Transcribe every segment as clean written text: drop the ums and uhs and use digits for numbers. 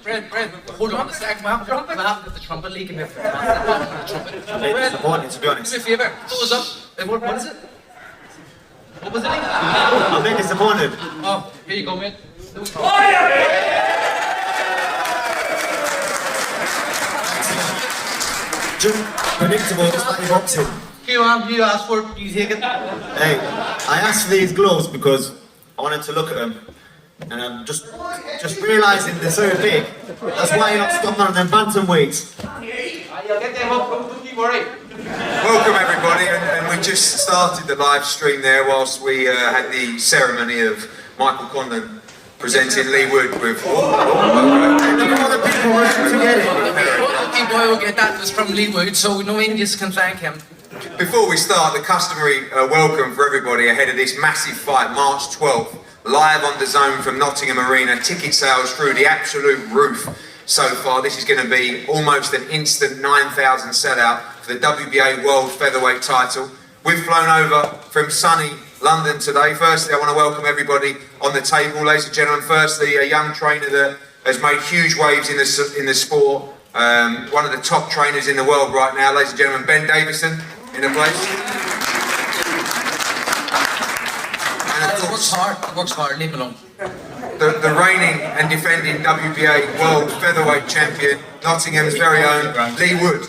Brad, hold on a sec, man. What happened with the trumpet leaking here? It's disappointing, to be honest. Do me a favour. What was up? What is it? What was it? I'm a bit disappointed. Oh, here you go, mate. Just predictable, just like boxing. Here you are, you asked for it, you take it. Hey, I asked for these gloves because I wanted to look at them. And I'm just realising they're so big. That's why you're not stopping on them bantamweights. You'll get them up, don't you worry. Welcome everybody, and we just started the live stream there whilst we had the ceremony of Michael Conlan presenting Lee Wood with... Look at all the people rushing to get it. Okay, boy, we'll get that. It's from Lee Wood, so no Indians can thank him. Before we start, the customary welcome for everybody ahead of this massive fight, March 12th, live on the Zone from Nottingham Arena. Ticket sales through the absolute roof so far. This is going to be almost an instant 9,000 sellout for the WBA World Featherweight title. We've flown over from sunny London today. Firstly, I want to welcome everybody on the table, ladies and gentlemen. Firstly, a young trainer that has made huge waves in the sport. One of the top trainers in the world right now, ladies and gentlemen, Ben Davison in the place. Works hard, leave him alone. The reigning and defending WBA World Featherweight Champion, Nottingham's very own Lee Wood.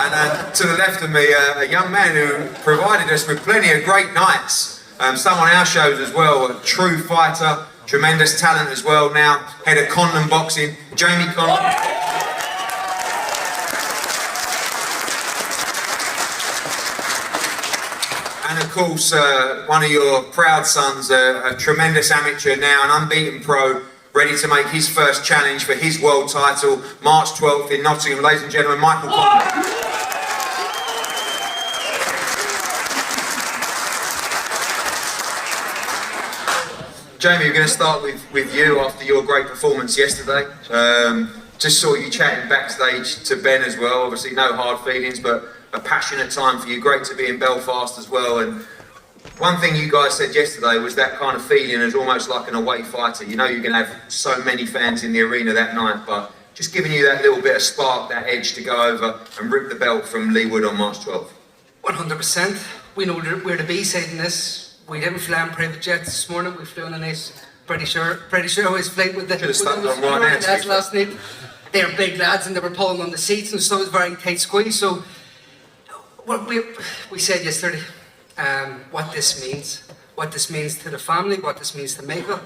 And to the left of me, a young man who provided us with plenty of great nights. Some on our shows as well, a true fighter, tremendous talent as well, now head of Conlan Boxing, Jamie Conlan. And of course, one of your proud sons, a tremendous amateur now, an unbeaten pro, ready to make his first challenge for his world title, March 12th in Nottingham. Ladies and gentlemen, Michael Conlan. Jamie, we're going to start with you after your great performance yesterday. Just saw you chatting backstage to Ben as well. Obviously, no hard feelings, but a passionate time for you. Great to be in Belfast as well. And one thing you guys said yesterday was that kind of feeling as almost like an away fighter. You know you're going to have so many fans in the arena that night, but just giving you that little bit of spark, that edge to go over and rip the belt from Lee Wood on March 12th. 100%. We know we're the B-side in this. We didn't fly on private jets this morning. We flew on a nice British Airways flight with the lads last night. They were big lads and they were pulling on the seats and so it was very tight squeeze. So what we said yesterday, what this means to the family, what this means to Michael,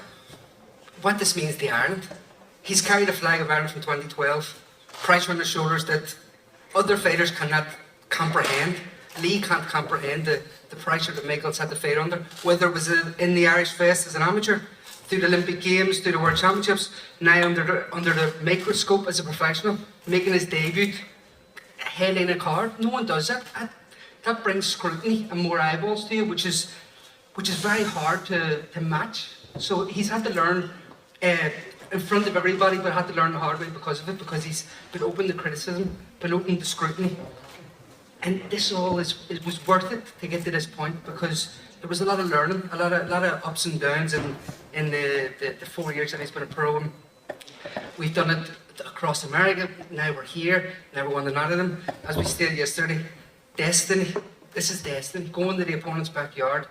what this means to Ireland. He's carried the flag of Ireland from 2012, pressure on the shoulders that other fighters cannot comprehend. Lee can't comprehend the pressure that Michael's had to fight under, whether it was in the Irish Fest as an amateur, through the Olympic Games, through the World Championships, now under the microscope as a professional, making his debut, heading a card. No one does that. That brings scrutiny and more eyeballs to you, which is very hard to match. So he's had to learn in front of everybody, but had to learn the hard way because of it, because he's been open to criticism, been open to scrutiny. And this all it was worth it to get to this point because there was a lot of learning, a lot of ups and downs in the 4 years that he's been a pro. And we've done it across America, now we're here, now we're won the Nottingham. As we stated yesterday, destiny, this is destiny, going to the opponent's backyard,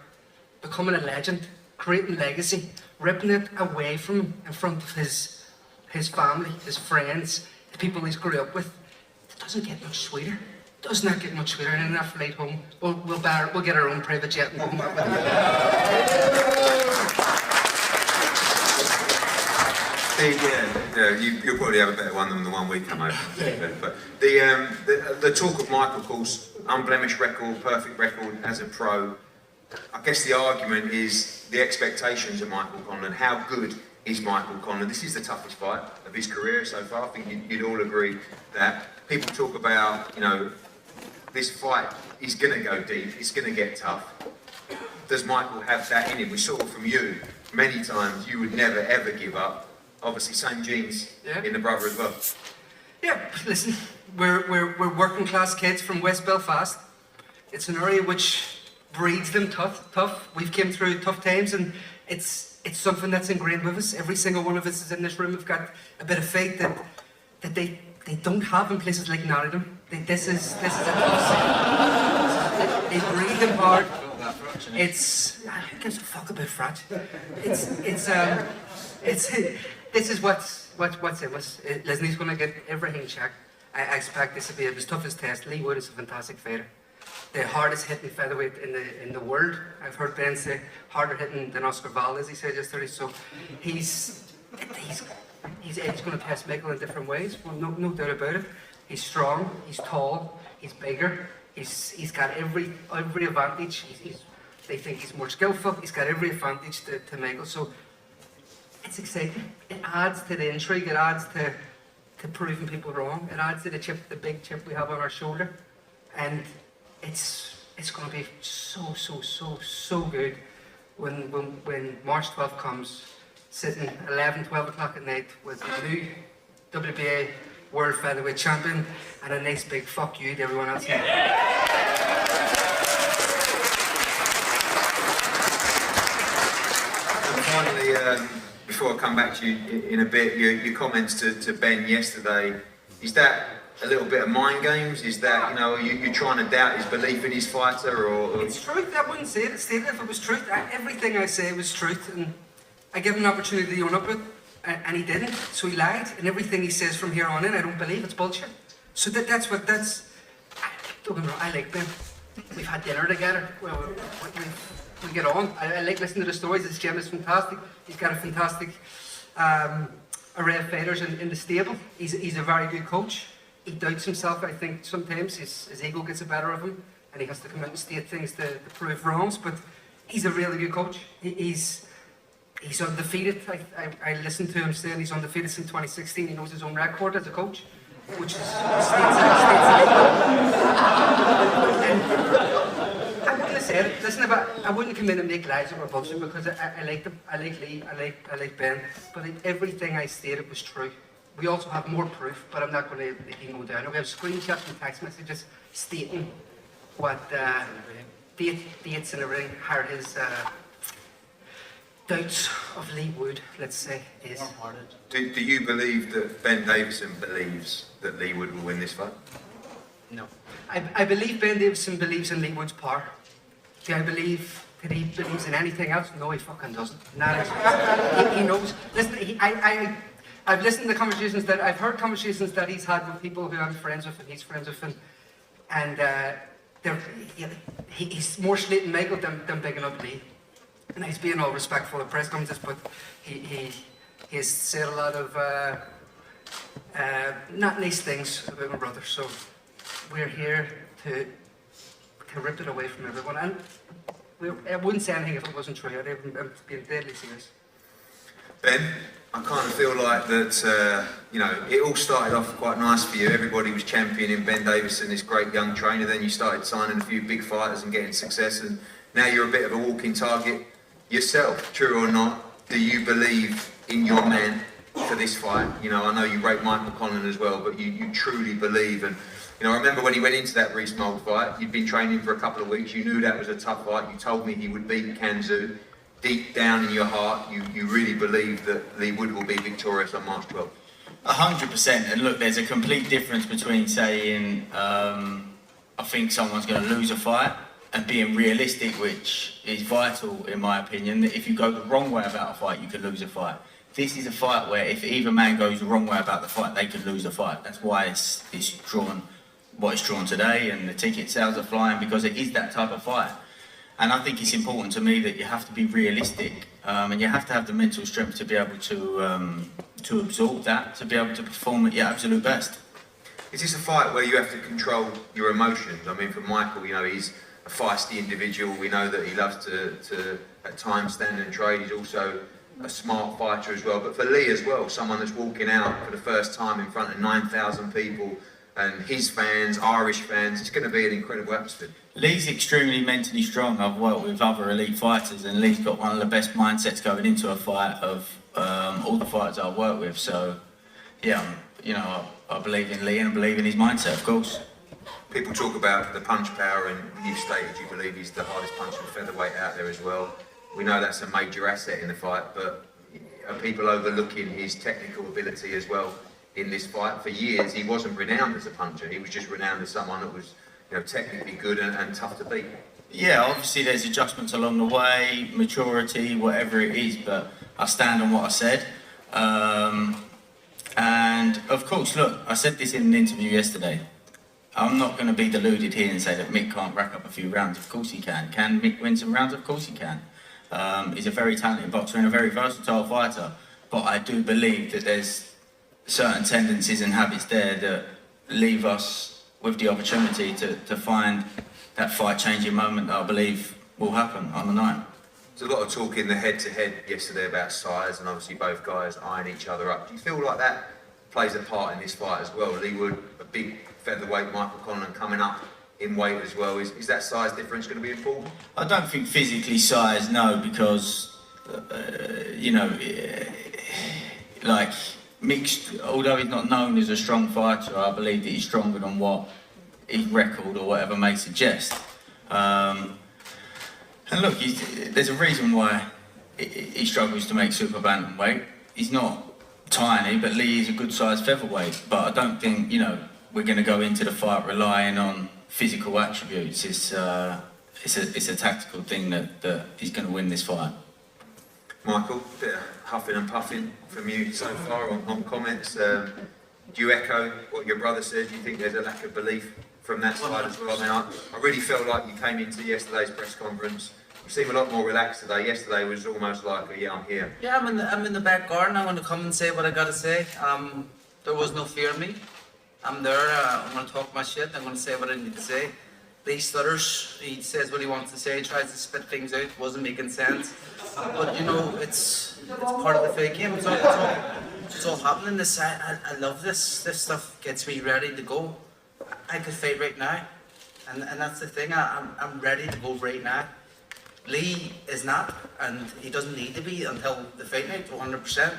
becoming a legend, creating legacy, ripping it away from him in front of his family, his friends, the people he's grew up with. It doesn't get much sweeter. Does not get much sweeter, and enough flight home. We'll get our own private jet and come back with it. You'll probably have a better one than the one we come over. But the talk of Michael, of course, unblemished record, perfect record as a pro. I guess the argument is the expectations of Michael Conlan. How good is Michael Conlan? This is the toughest fight of his career so far. I think you'd all agree that. People talk about, this fight is going to go deep, it's going to get tough. Does Michael have that in him? We saw from you many times you would never ever give up. Obviously, same genes in the brother as well. Yeah, listen, we're working class kids from West Belfast. It's an area which breeds them tough. We've came through tough times, and it's something that's ingrained with us. Every single one of us is in this room. We've got a bit of faith that they don't have in places like Nottingham. This is a tough city. They breathe them hard. Who gives a fuck about frat? This is what's in us. Leslie's going to get everything checked. I expect this to be his toughest test. Lee Wood is a fantastic fighter. The hardest hitting featherweight in the world. I've heard Ben say harder hitting than Oscar Valdez, he said yesterday. So he's going to test Michael in different ways. Well, no doubt about it. He's strong. He's tall. He's bigger. He's got every advantage. They think he's more skillful. He's got every advantage to Michael. So it's exciting. It adds to the intrigue. It adds to proving people wrong. It adds to the big chip we have on our shoulder, and it's going to be so good when March 12th comes, sitting 11, 12 o'clock at night with the new WBA World Featherweight Champion and a nice big fuck you to everyone else. And finally, before I come back to you in a bit, your comments to Ben yesterday, is that a little bit of mind games? Is that, you're trying to doubt his belief in his fighter, or? It's truth. I wouldn't say it if it was truth. Everything I say was truth, and I give him an opportunity to own up with it, and he didn't, so he lied, and everything he says from here on in, I don't believe. It's bullshit. So don't get me wrong, I like Ben. We've had dinner together. We get on. I like listening to the stories. This gym is fantastic. He's got a fantastic array of fighters in the stable. He's a very good coach. He doubts himself. I think sometimes his ego gets the better of him, and he has to come out and state things to prove wrongs. But he's a really good coach. He's undefeated. I listened to him saying he's undefeated since 2016. He knows his own record as a coach, which is stateside. And I wouldn't have said it. Listen, I wouldn't come in and make lies over bullshit, because I like them. I like Lee. I like Ben. But everything I stated was true. We also have more proof, but I'm not going to go down. We have screenshots and text messages stating what dates and everything, how his doubts of Lee Wood, let's say, is. Do you believe that Ben Davison believes that Lee Wood will win this fight? No. I believe Ben Davison believes in Lee Wood's power. Do I believe that he believes in anything else? No, he fucking doesn't. He knows. Listen, I've listened to conversations I've heard conversations that he's had with people who I'm friends with and he's friends with, and he's more slating Michael than bigging up Lee. And he's being all respectful at press conferences, but he has said a lot of not nice things about my brother. So we're here to rip it away from everyone. And I wouldn't say anything if it wasn't true. I'm being deadly serious. Ben, I kind of feel like that, it all started off quite nice for you. Everybody was championing Ben Davison, this great young trainer. Then you started signing a few big fighters and getting success, and now you're a bit of a walking target yourself. True or not, do you believe in your man for this fight? I know you rate Michael Conlan as well, but you truly believe. And I remember when he went into that Reece Mould fight, you'd been training for a couple of weeks, you knew that was a tough fight, you told me he would beat Kanzu. Deep down in your heart, you really believe that Lee Wood will be victorious on March 12th? 100%. And look, there's a complete difference between saying, I think someone's going to lose a fight, and being realistic, which is vital in my opinion. That if you go the wrong way about a fight, you could lose a fight. This is a fight where if either man goes the wrong way about the fight, they could lose the fight. That's why it's drawn, what it's drawn today, and the ticket sales are flying, because it is that type of fight. And I think it's important to me that you have to be realistic, and you have to have the mental strength to be able to absorb that, to be able to perform at your absolute best. Is this a fight where you have to control your emotions? I mean, for Michael, he's a feisty individual. We know that he loves to at times stand and trade. He's also a smart fighter as well. But for Lee as well, someone that's walking out for the first time in front of 9,000 people, and his fans, Irish fans, it's going to be an incredible atmosphere. Lee's extremely mentally strong. I've worked with other elite fighters, and Lee's got one of the best mindsets going into a fight of all the fighters I've worked with. So, yeah, I believe in Lee and I believe in his mindset, of course. People talk about the punch power, and you've stated you believe he's the hardest puncher featherweight out there as well. We know that's a major asset in the fight, but are people overlooking his technical ability as well in this fight? For years, he wasn't renowned as a puncher. He was just renowned as someone that was, technically good and tough to beat. Yeah, obviously there's adjustments along the way, maturity, whatever it is, but I stand on what I said. And of course, look, I said this in an interview yesterday. I'm not going to be deluded here and say that Mick can't rack up a few rounds. Of course he can. Can Mick win some rounds? Of course he can. He's a very talented boxer and a very versatile fighter. But I do believe that there's certain tendencies and habits there that leave us with the opportunity to find that fight-changing moment that I believe will happen on the night. There's a lot of talk in the head-to-head yesterday about size, and obviously both guys eyeing each other up. Do you feel like that plays a part in this fight as well? Lee Wood, a big featherweight, Michael Conlan coming up in weight as well. Is that size difference going to be important? I don't think physically size, no, because, like mixed, although he's not known as a strong fighter, I believe that he's stronger than what his record or whatever may suggest. And look, there's a reason why he struggles to make super bantamweight. He's not tiny, but Lee is a good sized featherweight. But I don't think, we're going to go into the fight relying on physical attributes. It's a tactical thing that he's going to win this fight. Michael, a bit of huffing and puffing from you so far on comments. Do you echo what your brother says? Do you think there's a lack of belief from that side as well? I really felt like you came into yesterday's press conference. You seem a lot more relaxed today. Yesterday was almost like, I'm here. Yeah, I'm in the back garden. I'm going to come and say what I got to say. There was no fear in me. I'm there. I'm going to talk my shit. I'm going to say what I need to say. Lee stutters. He says what he wants to say. He tries to spit things out. Wasn't making sense. But it's part of the fake game. It's all happening. I love this. This stuff gets me ready to go. I could fight right now, and that's the thing. I'm ready to go right now. Lee is not, and he doesn't need to be until the fight night, 100%.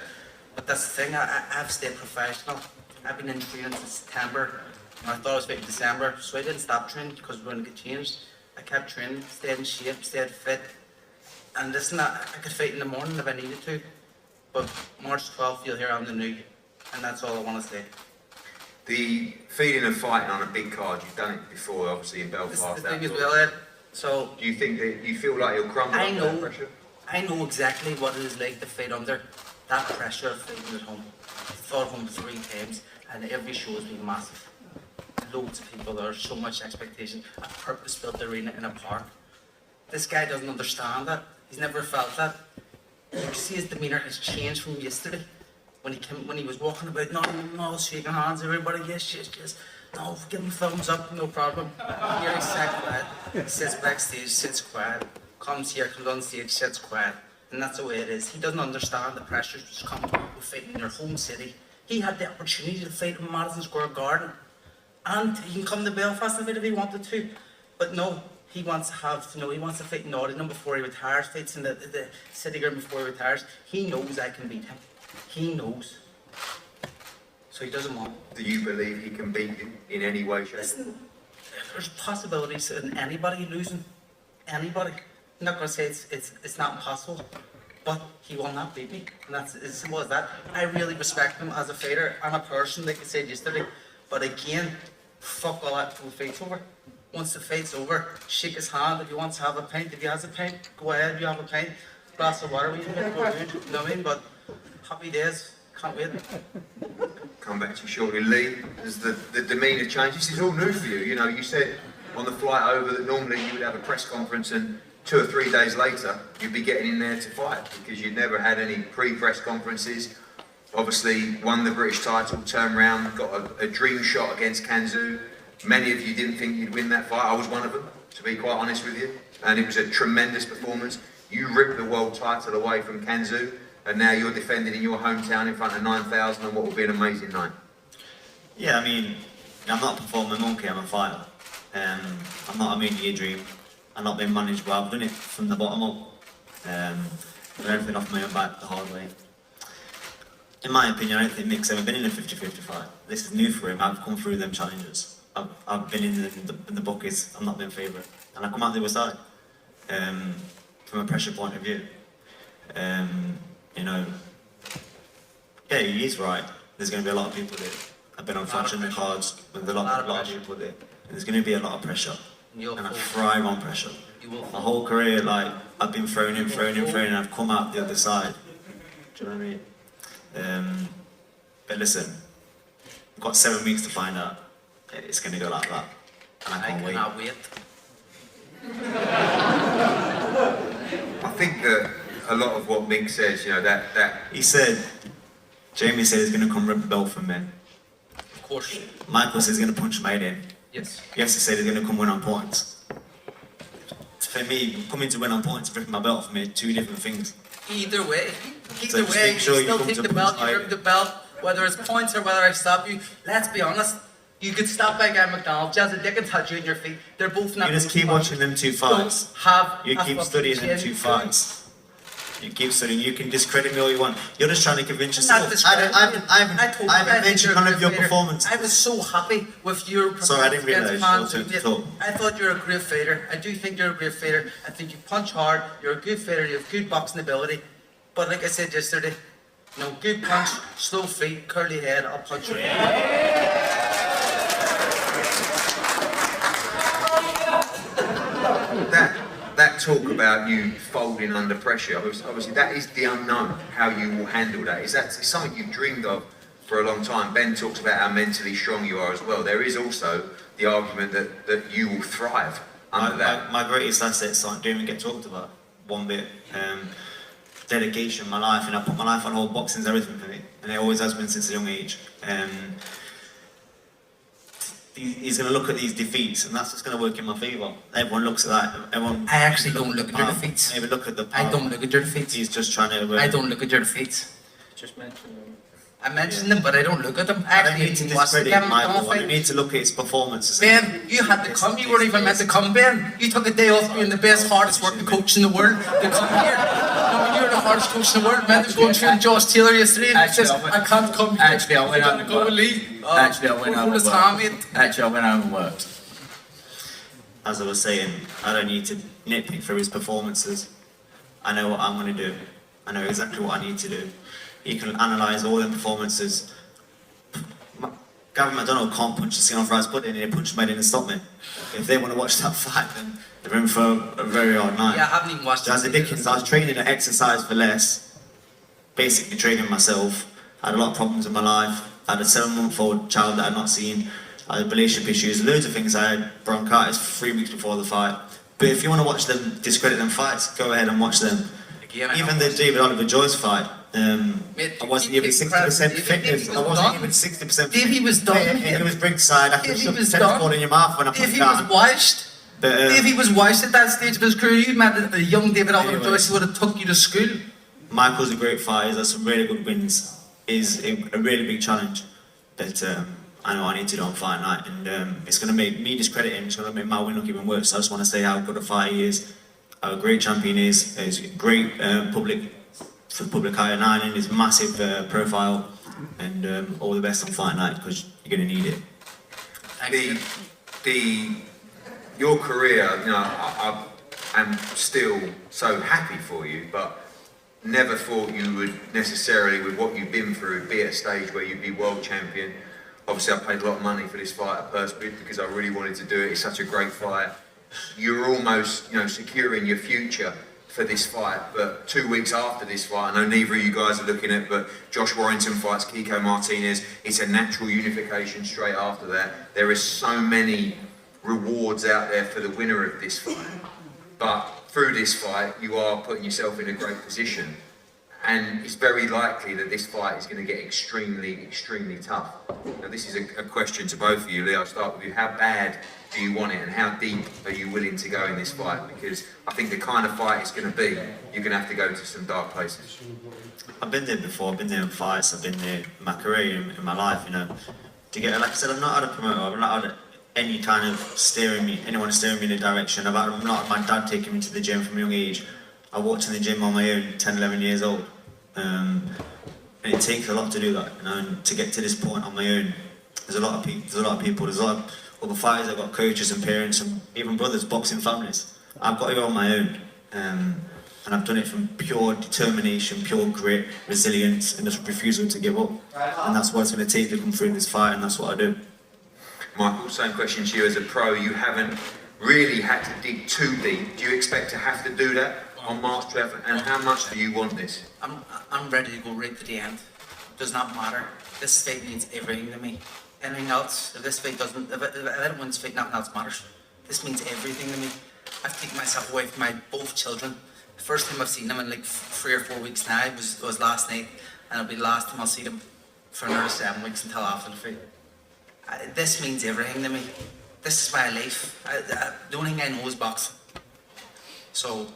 But that's the thing. I've stayed professional. I've been in training since September. I thought I was fighting December, so I didn't stop training because we were going to get changed. I kept training, stayed in shape, stayed fit. And listen, I could fight in the morning if I needed to. But March 12th, you'll hear I'm the new, and that's all I want to say. The feeling of fighting on a big card, you've done it before, obviously in Belfast. This is the thing as well, Ed. So do you think that you feel like he'll crumble under that pressure? I know exactly what it is like to fight under that pressure of fighting at home. I've fought home 3 times, and every show has been massive. Loads of people, there's so much expectation. A purpose-built arena in a park. This guy doesn't understand that. He's never felt that. You can see his demeanour has changed from yesterday. When he was walking about, no, shaking hands, everybody, yes. No, give him thumbs up, no problem. Here he's sat quiet. He sits backstage, sits quiet. Comes here, comes on stage, sits quiet. And that's the way it is. He doesn't understand the pressures which come with fighting in your home city. He had the opportunity to fight in Madison Square Garden. And he can come to Belfast and fight if he wanted to. But no, he wants to have, he wants to fight in Nottingham before he retires, fights in the city ground before he retires. He knows I can beat him. He knows. So he doesn't want. Do you believe he can beat you in any way, shape? Listen, there's possibilities in anybody losing. Anybody. I'm not going to say it's not impossible, but he will not beat me. And that's as simple as that. I really respect him as a fighter and a person, like I said yesterday. But again, fuck all that till the fight's over. Once the fight's over, shake his hand. If he wants to have a pint, if he has a pint, go ahead, you have a pint. Glass of water, we can get good, you know what I mean? But happy days, can't wait. Come back to you shortly, Lee. As the demeanour changed, this is all new for you. You said on the flight over that normally you would have a press conference and 2 or 3 days later you'd be getting in there to fight because you'd never had any pre-press conferences. Obviously won the British title, turned round, got a dream shot against Kanzu. Many of you didn't think you'd win that fight. I was one of them, to be quite honest with you. And it was a tremendous performance. You ripped the world title away from Kanzu, and now you're defending in your hometown in front of 9,000 on what will be an amazing night. Yeah, I'm not a performing monkey, I'm a fighter. I'm not a media dream. I'm not being managed well, I've done it from the bottom up. Done everything off my own back the hard way. In my opinion, I don't think Mick's ever been in a 50-50 fight. This is new for him, I've come through them challenges. I've been in the buckets. I've not been favourite, and I come out the other side. From a pressure point of view, you know, yeah, he is right. There's going to be a lot of people there. I've been on fracturing the cards with a lot of people there. And there's going to be a lot of pressure, and I thrive on pressure. My whole career, like, I've been thrown in, and I've come out the other side. Do you know what I mean? But listen, I've got 7 weeks to find out. It's going to go like that, and I can't wait. I think that a lot of what Mick says, you know, that He said, Jamie said he's going to come rip the belt from me. Of course. Michael says he's going to punch my head in. Yes. Yes, he said he's going to come win on points. For me, coming to win on points, ripping my belt from me, two different things. Either way, So just make sure you still come take to the punch belt, my you head. rip the belt, whether it's points or whether I stop you. Let's be honest, you could stop by Guy McDonald, Jazzy, they can touch you in your feet. They're both not. You just keep watching them two fights. You keep studying them two fights. You keep studying. You can discredit me all you want. You're just trying to convince yourself. I haven't mentioned none of your performance. I was so happy with your performance. Sorry, I didn't realise against you were to talk. I thought you were a great fighter. I do think you're a great fighter. I think you punch hard. You're a good fighter. You have good boxing ability. But like I said yesterday, good punch, slow feet, curly head. I'll punch you. that talk about you folding under pressure, obviously that is the unknown, how you will handle that. It's something you've dreamed of for a long time. Ben talks about how mentally strong you are as well. There is also the argument that you will thrive under that. My greatest assets don't even get talked about one bit. Dedication, my life, and I put my life on hold. Boxing's everything for me, and it always has been since a young age. He's going to look at these defeats, and that's what's going to work in my favour. Everyone looks at that. I actually don't look at your defeats. Maybe look at the. I don't look at your defeats. He's just trying to. I don't look at your defeats. Just mention them. I mentioned them, but I don't look at them. I don't Actually, need to didn't watch the discredit Kevin Michael. McDonald I fight. need to look at his performances. Ben, you had to come. You weren't even meant to come, Ben. You took a day off being the best, hardest working coach in the world to come here. No, you're the hardest coach in the world. Man, was going through Josh Taylor yesterday and he says, I can't come here. Actually, I went out and go worked. and leave. Actually, I went out and worked. Actually, I went out and worked. As I was saying, I don't need to nitpick for his performances. I know what I'm going to do. I know exactly what I need to do. You can analyse all the performances. Gavin McDonald can't punch the skin off Rice Pudding and he punched me in and stopped me. If they want to watch that fight, then they're in for a very hard night. Yeah, I haven't even watched Jazzy Dickens, I was training at Exercise for Less, basically training myself. I had a lot of problems in my life. I had a 7-month-old child that I'd not seen. I had relationship issues, loads of things. I had bronchitis 3 weeks before the fight. But if you want to watch them, discredit them fights, go ahead and watch them. Even the David Oliver Joyce fight, I wasn't even 60% fitness. I wasn't even 60% fit. If he was done, and he was ringside. I could if he shove the was tennis done, ball in your mouth when I put if it he down. was washed, if he was washed at that stage of his career, you meant the young David Oliver Anyway. Joyce would have took you to school. Michael's a great fighter. He's had some really good wins. He's a really big challenge that I know I need to do on fight night, and it's going to make me discredit him. It's going to make my win look even worse. So I just want to say how good a fighter he is, how a great champion he is. He's a great for the public eye, and his massive profile, and all the best on fight night because you're going to need it. Your career, you know, I am still so happy for you, but never thought you would necessarily, with what you've been through, be at a stage where you'd be world champion. Obviously, I paid a lot of money for this fight at Perthbridge because I really wanted to do it. It's such a great fight. You're almost, securing your future for this fight. But 2 weeks after this fight, I know neither of you guys are looking at, but Josh Warrington fights Kiko Martinez. It's a natural unification straight after that. There is so many rewards out there for the winner of this fight. But through this fight, you are putting yourself in a great position. And it's very likely that this fight is going to get extremely, extremely tough. Now, this is a question to both of you. Lee, I'll start with you. How bad do you want it, and how deep are you willing to go in this fight? Because I think the kind of fight it's going to be, you're going to have to go to some dark places. I've been there before. I've been there in fights. I've been there in my career, in my life. To get, like I said, I've not had a promoter. I've not had any kind of anyone steering me in a direction. I've not had my dad taking me to the gym from a young age. I walked in the gym on my own, 10, 11 years old. And it takes a lot to do that, and to get to this point on my own. There's a lot of people. There's a lot of other fighters, I've got coaches and parents and even brothers, boxing families. I've got to go on my own. And I've done it from pure determination, pure grit, resilience, and just refusal to give up. And that's what it's going to take to come through this fight, and that's what I do. Michael, same question to you. As a pro, you haven't really had to dig too deep. Do you expect to have to do that on March 12th? And how much do you want this? I'm ready to go right to the end. Does not matter. This fight means everything to me. Anything else, if this fight doesn't, if I don't win this fight, nothing else matters. This means everything to me. I've taken myself away from my both children. The first time I've seen them in like 3 or 4 weeks now was last night, and it'll be the last time I'll see them for another 7 weeks until after the fight. This means everything to me. This is my life. The only thing I know is boxing. So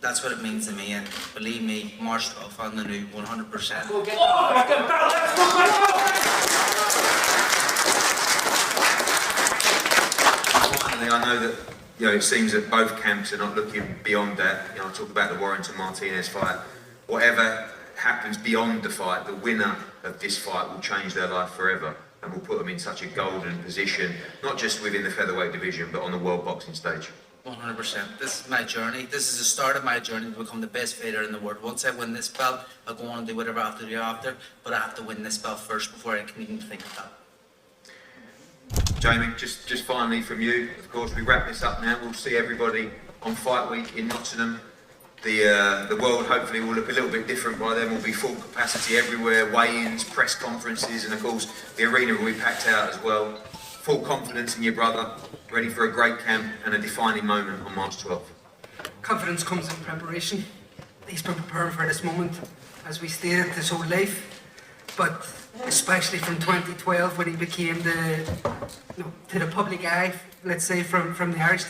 that's what it means to me, and believe me, March 12th on the new 100%. I know that it seems that both camps are not looking beyond that. I talk about the Warrington-Martinez fight. Whatever happens beyond the fight, the winner of this fight will change their life forever and will put them in such a golden position, not just within the featherweight division, but on the world boxing stage. 100%. This is my journey. This is the start of my journey to become the best fighter in the world. Once I win this belt, I'll go on and do whatever I have to do after, but I have to win this belt first before I can even think of that. Jamie, just finally from you, of course, we wrap this up now. We'll see everybody on Fight Week in Nottingham. The world hopefully will look a little bit different by then. We'll be full capacity everywhere, weigh-ins, press conferences, and of course the arena will be packed out as well. Full confidence in your brother, ready for a great camp and a defining moment on March 12th. Confidence comes in preparation. He's been preparing for this moment, as we stated, his whole life. But especially from 2012 when he became to the public eye, let's say, from the Irish